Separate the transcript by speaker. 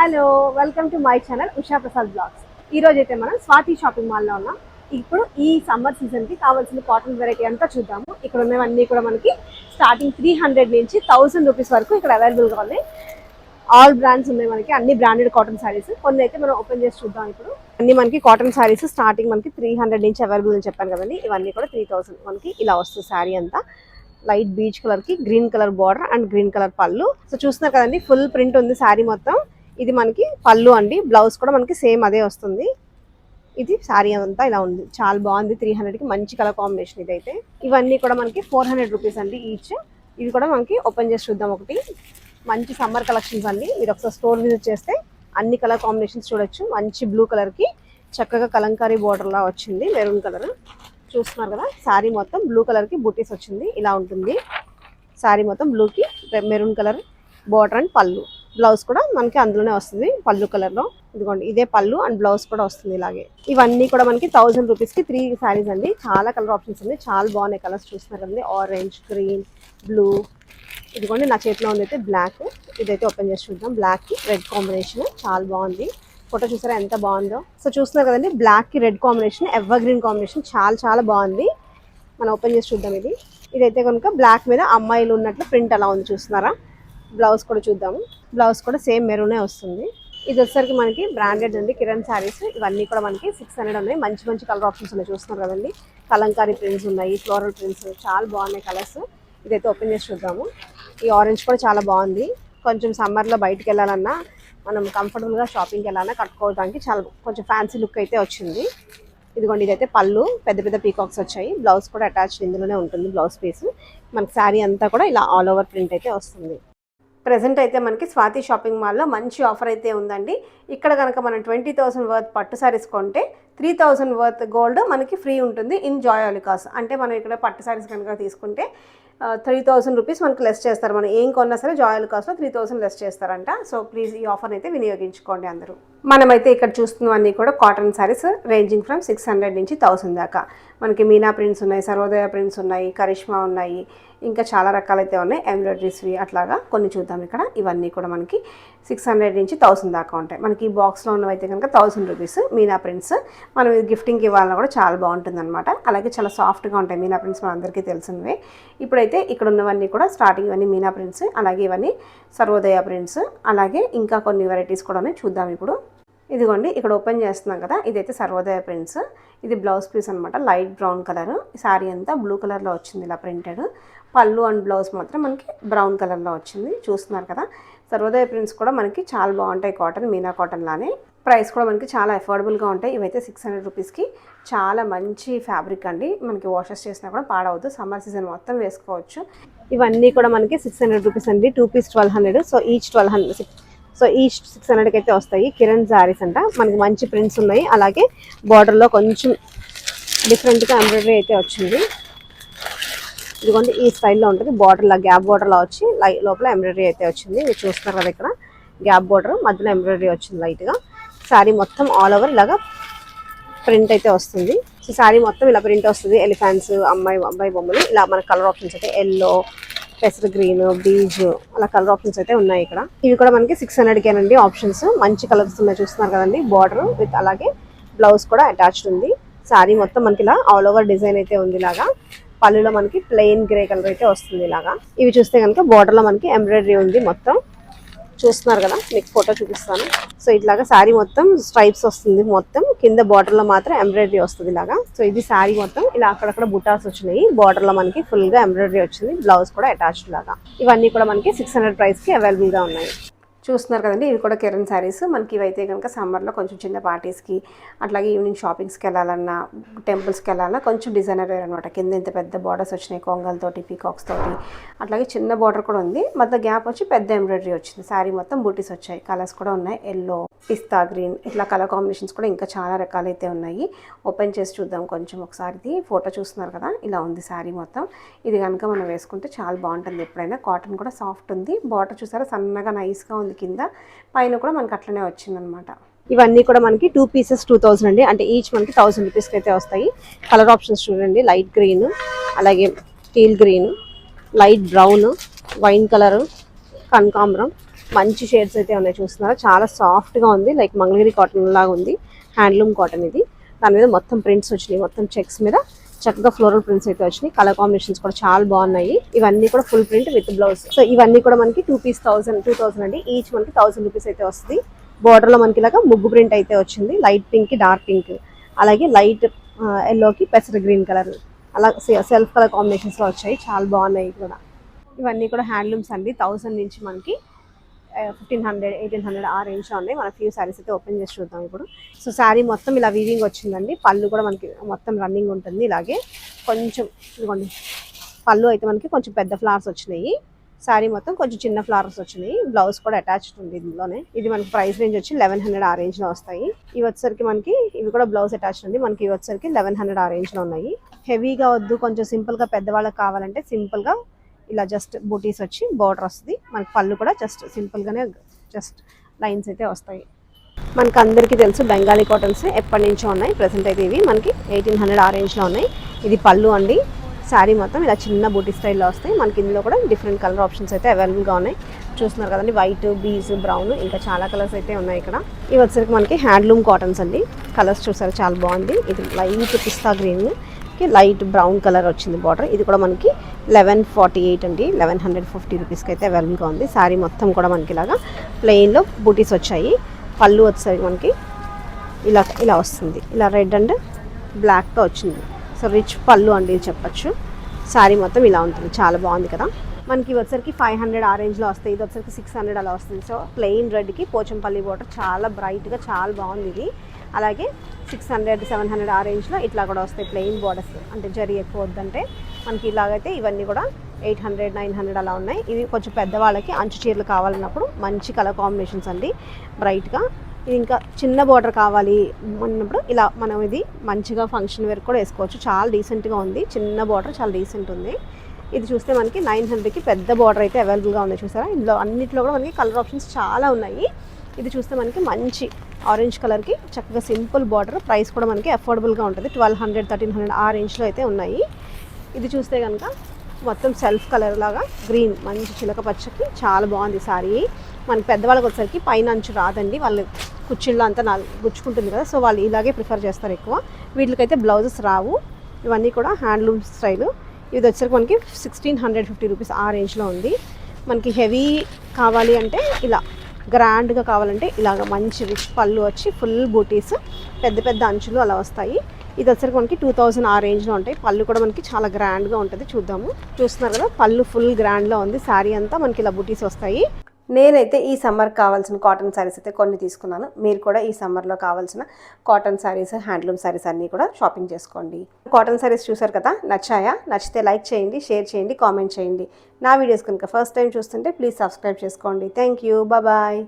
Speaker 1: Hello welcome to my channel Usha Prasad blogs. ఈ రోజు అయితే మనం స్వాతి షాపింగ్ మాల్లో ఉన్నాం. ఇప్పుడు ఈ సమ్మర్ సీజన్ కి కావాల్సిన కాటన్ వెరైటీ అంతా చూద్దాము. ఇక్కడ ఉన్నవన్నీ కూడా మనకి స్టార్టింగ్ 300 నుంచి 1000 రూపీస్ వరకు ఇక్కడ అవైలబుల్ గా ఉన్నాయి. ఆల్ బ్రాండ్స్ ఉన్నాయి, మనకి అన్ని బ్రాండెడ్ కాటన్ సారీస్. కొన్ని అయితే మనం ఓపెన్ చేసి చూద్దాం. ఇప్పుడు అన్ని మనకి కాటన్ సారీస్ స్టార్టింగ్ మనకి 300 నుంచి అవైలబుల్ అని చెప్పాను కదండి. ఇవన్నీ కూడా 3000 మనకి ఇలా వస్తుంది. శారీ అంతా లైట్ బీచ్ కలర్ కి green colour border and green colour పళ్ళు. సో చూస్తున్నారు కదండి, ఫుల్ ప్రింట్ ఉంది శారీ మొత్తం. ఇది మనకి పళ్ళు అండి, బ్లౌజ్ కూడా మనకి సేమ్ అదే వస్తుంది. ఇది శారీ అంతా ఇలా ఉంది, చాలా బాగుంది. 300 కి మంచి కలర్ కాంబినేషన్ ఇదైతే. ఇవన్నీ కూడా మనకి 400 రూపీస్ అండి ఈచ్. ఇవి కూడా మనకి ఓపెన్ చేసి చూద్దాం. ఒకటి మంచి సమ్మర్ కలెక్షన్స్ అండి. మీరు ఒకసారి స్టోర్ విజిట్ చేస్తే అన్ని కలర్ కాంబినేషన్స్ చూడొచ్చు. మంచి బ్లూ కలర్ కి చక్కగా కలంకారీ బోర్డర్ లా వచ్చింది, మెరూన్ కలర్. చూస్తున్నారు కదా, శారీ మొత్తం బ్లూ కలర్ కి బుటీస్ వచ్చింది, ఇలా ఉంటుంది. శారీ మొత్తం బ్లూ కి మెరూన్ కలర్ బోర్డర్ అండ్ పళ్ళు. బ్లౌజ్ కూడా మనకి అందులోనే వస్తుంది పళ్ళు కలర్ లో. ఇదిగోండి, ఇదే పళ్ళు అండ్ బ్లౌజ్ కూడా వస్తుంది ఇలాగే. ఇవన్నీ కూడా మనకి 1000 రూపీస్ కి 3 శారీస్ అండి. చాలా కలర్ ఆప్షన్స్ ఉన్నాయి, చాలా బాగున్నాయి కలర్స్. చూస్తున్నారు కదండి, ఆరెంజ్, గ్రీన్, బ్లూ. ఇదిగోండి, నా చేతిలో ఉంది అయితే బ్లాక్. ఇదైతే ఓపెన్ చేసి చూద్దాం. బ్లాక్ కి రెడ్ కాంబినేషన్ చాలా బాగుంది. ఫోటో చూసారా ఎంత బాగుందో. సో చూస్తున్నారు కదండి, బ్లాక్ కి red combination, ever green combination చాలా చాలా బాగుంది. మనం ఓపెన్ చేసి చూద్దాం. ఇదైతే కనుక బ్లాక్ మీద అమ్మాయిలు ఉన్నట్లు ప్రింట్ అలా ఉంది, చూస్తున్నారా. బ్లౌజ్ కూడా చూద్దాము. బ్లౌజ్ కూడా సేమ్ మెరూనే వస్తుంది. ఇది వచ్చేసరికి మనకి బ్రాండెడ్ అండి, కిరణ్ శారీస్. ఇవన్నీ కూడా మనకి 600 ఉన్నాయి. మంచి మంచి కలర్ ఆప్షన్స్ ఉన్నాయి, చూస్తున్నారు కదండి. కలంకారీ ప్రింట్స్ ఉన్నాయి, ఫ్లోరల్ ప్రింట్స్, చాలా బాగున్నాయి కలర్స్. ఇదైతే ఓపెన్ చేసి చూద్దాము. ఈ ఆరెంజ్ కూడా చాలా బాగుంది. కొంచెం సమ్మర్లో బయటకు వెళ్ళాలన్నా, మనం కంఫర్టబుల్గా షాపింగ్కి వెళ్ళాలన్నా కట్టుకోవడానికి చాలా కొంచెం ఫ్యాన్సీ లుక్ అయితే వచ్చింది. ఇదిగోండి, ఇదైతే పళ్ళు, పెద్ద పెద్ద పీకాక్స్ వచ్చాయి. బ్లౌజ్ కూడా అటాచ్డ్ ఇందులోనే ఉంటుంది, బ్లౌజ్ పీస్. మనకి శారీ అంతా కూడా ఇలా ఆల్ ఓవర్ ప్రింట్ అయితే వస్తుంది. ప్రెజెంట్ అయితే మనకి స్వాతి షాపింగ్ మాల్లో మంచి ఆఫర్ అయితే ఉందండి. ఇక్కడ కనుక మనం 20,000 వర్త్ పట్టు సారీస్ కొంటే 3000 వర్త్ గోల్డ్ మనకి ఫ్రీ ఉంటుంది ఇన్ జాయాలికాస్. అంటే మనం ఇక్కడ పట్టు సారీస్ కనుక తీసుకుంటే 3000 రూపీస్ మనకి లెస్ చేస్తారు. మనం ఏం కొన్నా సరే జాయాలికాస్లో 3000 లెస్ చేస్తారంట. సో ప్లీజ్ ఈ ఆఫర్ని అయితే వినియోగించుకోండి అందరూ. మనమైతే ఇక్కడ చూస్తున్నవన్నీ కూడా కాటన్ సారీస్ రేంజింగ్ ఫ్రమ్ 600 నుంచి 1000 దాకా. మనకి మీనా ప్రింట్స్ ఉన్నాయి, సర్వోదయ ప్రింట్స్ ఉన్నాయి, కరిష్మా ఉన్నాయి, ఇంకా చాలా రకాలైతే ఉన్నాయి, ఎంబ్రాయిడరీస్వి. అట్లాగా కొన్ని చూద్దాం ఇక్కడ. ఇవన్నీ కూడా మనకి 600 నుంచి 1000 దాకా ఉంటాయి. మనకి ఈ బాక్స్లో ఉన్నవైతే కనుక 1000 రూపీస్ మీనా ప్రింట్స్. మనం ఇది గిఫ్టింగ్కి ఇవ్వాలన్నా కూడా చాలా బాగుంటుంది అనమాట. అలాగే చాలా సాఫ్ట్గా ఉంటాయి మీనా ప్రింట్స్, మన అందరికీ తెలిసినవే. ఇప్పుడైతే ఇక్కడ ఉన్నవన్నీ కూడా స్టార్టింగ్ ఇవన్నీ మీనా ప్రింట్స్, అలాగే ఇవన్నీ సర్వోదయ ప్రింట్స్, అలాగే ఇంకా కొన్ని వెరైటీస్ కూడా ఉన్నాయి, చూద్దాం ఇప్పుడు. ఇదిగోండి, ఇక్కడ ఓపెన్ చేస్తున్నాం కదా, ఇదైతే సర్వోదయ ప్రింట్స్. ఇది బ్లౌజ్ పీస్ అనమాట, లైట్ బ్రౌన్ కలర్. శారీ అంతా బ్లూ కలర్లో వచ్చింది ఇలా ప్రింటెడ్. పళ్ళు అండ్ బ్లౌజ్ మాత్రం మనకి బ్రౌన్ కలర్లో వచ్చింది, చూస్తున్నారు కదా. సర్వోదయ ప్రింట్స్ కూడా మనకి చాలా బాగుంటాయి, కాటన్, మీనా కాటన్ లానే. ప్రైస్ కూడా మనకి చాలా అఫోర్డబుల్గా ఉంటాయి. ఇవైతే 600 రూపీస్కి చాలా మంచి ఫ్యాబ్రిక్ అండి. మనకి వాషెస్ చేసినా కూడా పాడవద్దు, సమ్మర్ సీజన్ మొత్తం వేసుకోవచ్చు. ఇవన్నీ కూడా మనకి 600 రూపీస్ అండి. 2 piece 1200. So each 1200. So each 600కి అయితే వస్తాయి. కిరణ్ శారీస్ అంట, మనకి మంచి ప్రింట్స్ ఉన్నాయి. అలాగే బార్డర్లో కొంచెం డిఫరెంట్గా ఎంబ్రాయిడరీ అయితే వచ్చింది. ఇదిగోండి, ఈ స్టైల్లో ఉంటుంది. బార్డర్లా గ్యాప్ బార్డర్లా వచ్చి లోపల ఎంబ్రాయిడరీ అయితే వచ్చింది. మీరు చూస్తున్నారు కదా, ఇక్కడ గ్యాప్ బార్డర్ మధ్యలో ఎంబ్రాయిడరీ వచ్చింది లైట్గా. శారీ మొత్తం ఆల్ ఓవర్ ఇలాగా ప్రింట్ అయితే వస్తుంది. సో శారీ మొత్తం ఇలా ప్రింట్ వస్తుంది. ఎలిఫెంట్స్, అబ్బాయి బొమ్మలు, ఇలా మన కలర్ ఆప్షన్స్ అయితే ఎల్లో, పెసర్ గ్రీన్, బీజ్, అలా కలర్ ఆప్షన్స్ అయితే ఉన్నాయి ఇక్కడ. ఇవి కూడా మనకి 600కేనండి ఆప్షన్స్. మంచి కలర్స్ ఉన్నాయి, చూస్తున్నారు కదండి. బార్డర్ విత్ అలాగే బ్లౌజ్ కూడా అటాచ్డ్ ఉంది. శారీ మొత్తం మనకి ఇలా ఆల్ ఓవర్ డిజైన్ అయితే ఉంది. ఇలాగా పళ్ళులో మనకి ప్లెయిన్ గ్రే కలర్ అయితే వస్తుంది ఇలాగా. ఇవి చూస్తే కనుక బార్డర్లో మనకి ఎంబ్రాయిడరీ ఉంది మొత్తం, చూస్తున్నారు కదా. మీకు ఫోటో చూపిస్తాను. సో ఇట్లాగా శారీ మొత్తం స్ట్రైప్స్ వస్తుంది, మొత్తం కింద బార్డర్ లో మాత్రం ఎంబ్రాయిడరీ వస్తుంది ఇలాగా. సో ఇది శారీ మొత్తం ఇలా అక్కడక్కడ బుటాస్ వచ్చినాయి. బార్డర్ లో మనకి ఫుల్ గా ఎంబ్రాయిడరీ వచ్చింది, బ్లౌజ్ కూడా అటాచ్డ్ లాగా. ఇవన్నీ కూడా మనకి 600 ప్రైస్ కి అవైలబుల్ గా ఉన్నాయి. చూస్తున్నారు కదండి, ఇవి కూడా కిరణ్ శారీస్. మనకి ఇవైతే కనుక సమ్మర్లో కొంచెం చిన్న పార్టీస్కి, అట్లాగే ఈవినింగ్ షాపింగ్స్కి వెళ్ళాలన్నా, టెంపుల్స్కి వెళ్ళాలన్నా కొంచెం డిజైనర్ వేర్ అనమాట. కింద ఇంత పెద్ద బార్డర్స్ వచ్చినాయి, కొంగల్తోటి, పీకాక్స్ తోటి. అట్లాగే చిన్న బార్డర్ కూడా ఉంది, మధ్య గ్యాప్ వచ్చి పెద్ద ఎంబ్రాయిడరీ వచ్చింది. శారీ మొత్తం బూటీస్ వచ్చాయి. కలర్స్ కూడా ఉన్నాయి, ఎల్లో, పిస్తా గ్రీన్, ఇట్లా కలర్ కాంబినేషన్స్ కూడా ఇంకా చాలా రకాలైతే ఉన్నాయి. ఓపెన్ చేసి చూద్దాం కొంచెం ఒకసారి. ఫోటో చూస్తున్నారు కదా, ఇలా ఉంది శారీ మొత్తం. ఇది కనుక మనం వేసుకుంటే చాలా బాగుంటుంది ఎప్పుడైనా. కాటన్ కూడా సాఫ్ట్ ఉంది. బార్డర్ చూసారా, సన్నగా నైస్గా ఉంది. కింద పైన కూడా మనకి అట్లనే వచ్చిందనమాట. ఇవన్నీ కూడా మనకి 2 పీసెస్ 2000 అండి. అంటే ఈచ్ మనకి 1000 రూపీస్కి అయితే వస్తాయి. కలర్ ఆప్షన్స్ చూడండి, లైట్ గ్రీన్, అలాగే teal green, light brown, wine colour, కనకాంబరం, మంచి షేడ్స్ అయితే ఉన్నాయి చూస్తున్నారా, చాలా సాఫ్ట్గా ఉంది, లైక్ మంగళగిరి కాటన్ లాగా ఉంది. హ్యాండ్లూమ్ కాటన్ ఇది. దాని మీద మొత్తం ప్రింట్స్ వచ్చినాయి, మొత్తం చెక్స్ మీద చక్కగా ఫ్లోరల్ ప్రింట్స్ అయితే వచ్చినాయి. కలర్ కాంబినేషన్స్ కూడా చాలా బాగున్నాయి. ఇవన్నీ కూడా full print with blouse. So ఇవన్నీ కూడా మనకి 2 పీస్ 2,000 అండి. ఈచ్ మనకి 1000 రూపీస్ అయితే వస్తుంది. బార్డర్ లో మనకి ఇలాగా ముగ్గు ప్రింట్ అయితే వచ్చింది, లైట్ పింక్ కి డార్క్ పింక్, అలాగే లైట్ ఎల్లోకి పెసర గ్రీన్ కలర్, అలా సెల్ఫ్ కలర్ కాంబినేషన్స్ లో వచ్చాయి, చాలా బాగున్నాయి కూడా. ఇవన్నీ కూడా హ్యాండ్లూమ్స్ అండి. 1000 నుంచి మనకి 1500, 1800 ఆ రేంజ్ లో ఉన్నాయి. మన ఫ్యూ శారీస్ అయితే ఓపెన్ చేసి చూద్దాం ఇప్పుడు. సో శారీ మొత్తం ఇలా వీవింగ్ వచ్చిందండి. పళ్ళు కూడా మనకి మొత్తం రన్నింగ్ ఉంటుంది. ఇలాగే కొంచెం ఇదిగోండి, పళ్ళు అయితే మనకి కొంచెం పెద్ద ఫ్లవర్స్ వచ్చినాయి. శారీ మొత్తం కొంచెం చిన్న ఫ్లవర్స్ వచ్చినాయి. బ్లౌజ్ కూడా అటాచ్డ్ ఉంది ఇందులోనే. ఇది మనకి ప్రైస్ రేంజ్ వచ్చి 1100 ఆ రేంజ్ లో వస్తాయి. ఇవి వచ్చేసరికి మనకి ఇవి కూడా బ్లౌజ్ అటాచ్డ్ ఉంది. మనకి ఇవి వచ్చేసరికి 1100 ఆ రేంజ్ లో ఉన్నాయి. హెవీగా వద్దు, కొంచెం సింపుల్ గా పెద్దవాళ్ళకి కావాలంటే సింపుల్ గా ఇలా జస్ట్ బూటీస్ వచ్చి బార్డర్ వస్తుంది. మనకి పళ్ళు కూడా జస్ట్ సింపుల్ గానే జస్ట్ లైన్స్ అయితే వస్తాయి. మనకి అందరికీ తెలుసు బెంగాలీ కాటన్స్ ఎప్పటి నుంచో ఉన్నాయి. ప్రెసెంట్ అయితే ఇవి మనకి 1800 ఆ రేంజ్ లో ఉన్నాయి. ఇది పళ్ళు అండి. శారీ మొత్తం ఇలా చిన్న బూటీ స్టైల్లో వస్తాయి. మనకి ఇందులో కూడా డిఫరెంట్ కలర్ ఆప్షన్స్ అయితే అవైలబుల్గా ఉన్నాయి. చూస్తున్నారు కదండి, వైట్, బీజ్, బ్రౌన్, ఇంకా చాలా కలర్స్ అయితే ఉన్నాయి ఇక్కడ. ఇవి వచ్చేసరికి మనకి హ్యాండ్లూమ్ కాటన్స్ అండి. కలర్స్ చూసారు, చాలా బాగుంది. ఇది లైట్ పిస్తా గ్రీన్ కి లైట్ బ్రౌన్ కలర్ వచ్చింది బార్డర్. ఇది కూడా మనకి 1148 అండి, 1150 రూపీస్కి అయితే అవైలబుల్గా ఉంది. శారీ మొత్తం కూడా మనకి ఇలాగా ప్లెయిన్లో బూటీస్ వచ్చాయి. పళ్ళు వచ్చేసరికి మనకి ఇలా ఇలా వస్తుంది, ఇలా రెడ్ అండ్ బ్లాక్తో వచ్చింది. సో రిచ్ పళ్ళు అండి చెప్పచ్చు. శారీ మొత్తం ఇలా ఉంటుంది, చాలా బాగుంది కదా. మనకి వచ్చరికి 500 ఆ రేంజ్లో వస్తాయి. ఇది వచ్చరికి 600 అలా వస్తుంది. సో ప్లెయిన్ రెడ్కి పోచంపల్లి బార్డర్ చాలా బ్రైట్గా చాలా బాగుంది ఇది. అలాగే 600, 700 ఆ రేంజ్లో ఇట్లా కూడా వస్తాయి ప్లెయిన్ బార్డర్స్, అంటే జరీ ఎక్కువ వద్దంటే. మనకి ఇలాగైతే ఇవన్నీ కూడా 800, 900 అలా ఉన్నాయి. ఇవి కొంచెం పెద్దవాళ్ళకి అంచు చీరలు కావాలన్నప్పుడు మంచి కలర్ కాంబినేషన్స్ అండి, బ్రైట్గా. ఇది ఇంకా చిన్న బార్డర్ కావాలి అన్నప్పుడు ఇలా మనం ఇది మంచిగా ఫంక్షన్ వేర్ కూడా వేసుకోవచ్చు. చాలా డీసెంట్గా ఉంది, చిన్న బార్డర్ చాలా డీసెంట్ ఉంది. ఇది చూస్తే మనకి 900కి పెద్ద బార్డర్ అయితే అవైలబుల్గా ఉంది. చూసారా, ఇందులో అన్నింటిలో కూడా మనకి కలర్ ఆప్షన్స్ చాలా ఉన్నాయి. ఇది చూస్తే మనకి మంచి ఆరెంజ్ కలర్కి చక్కగా సింపుల్ బార్డర్. ప్రైస్ కూడా మనకి అఫోర్డబుల్గా ఉంటుంది. 1200, 1300 ఆ రేంజ్లో అయితే ఉన్నాయి. ఇది చూస్తే కనుక మొత్తం సెల్ఫ్ కలర్ లాగా గ్రీన్, మంచి చిలక పచ్చకి చాలా బాగుంది సారీ. మనకి పెద్దవాళ్ళకి వచ్చేసరికి పైన అంచు రాదండి, వాళ్ళు కుర్చీల్లో అంతా గుచ్చుకుంటుంది కదా, సో వాళ్ళు ఇలాగే ప్రిఫర్ చేస్తారు ఎక్కువ. వీటికైతే బ్లౌజెస్ రావు. ఇవన్నీ కూడా హ్యాండ్లూమ్ స్టైలు. ఇది వచ్చేసరికి మనకి 1650 రూపీస్ ఆ రేంజ్లో ఉంది. మనకి హెవీ కావాలి అంటే ఇలా, గ్రాండ్గా కావాలంటే ఇలాగ మంచి రిచ్ పళ్ళు వచ్చి ఫుల్ బూటీస్, పెద్ద పెద్ద అంచులు అలా వస్తాయి. ఇది వచ్చరికి మనకి 2000 ఆ రేంజ్లో ఉంటాయి. పళ్ళు కూడా మనకి చాలా గ్రాండ్గా ఉంటుంది. చూద్దాము. చూస్తున్నారు కదా, పళ్ళు ఫుల్ గ్రాండ్లో ఉంది. శారీ అంతా మనకి ఇలా బూటీస్ వస్తాయి. నేనైతే ఈ సమ్మర్ కావాల్సిన కాటన్ శారీస్ అయితే కొన్ని తీసుకున్నాను. మీరు కూడా ఈ సమ్మర్లో కావాల్సిన కాటన్ శారీస్, హ్యాండ్లూమ్ శారీస్ అన్నీ కూడా షాపింగ్ చేసుకోండి. కాటన్ శారీస్ చూసారు కదా, నచ్చాయా? నచ్చితే లైక్ చేయండి, షేర్ చేయండి, కామెంట్ చేయండి. నా వీడియోస్ కనుక ఫస్ట్ టైం చూస్తుంటే ప్లీజ్ సబ్స్క్రైబ్ చేసుకోండి. Thank you, bye.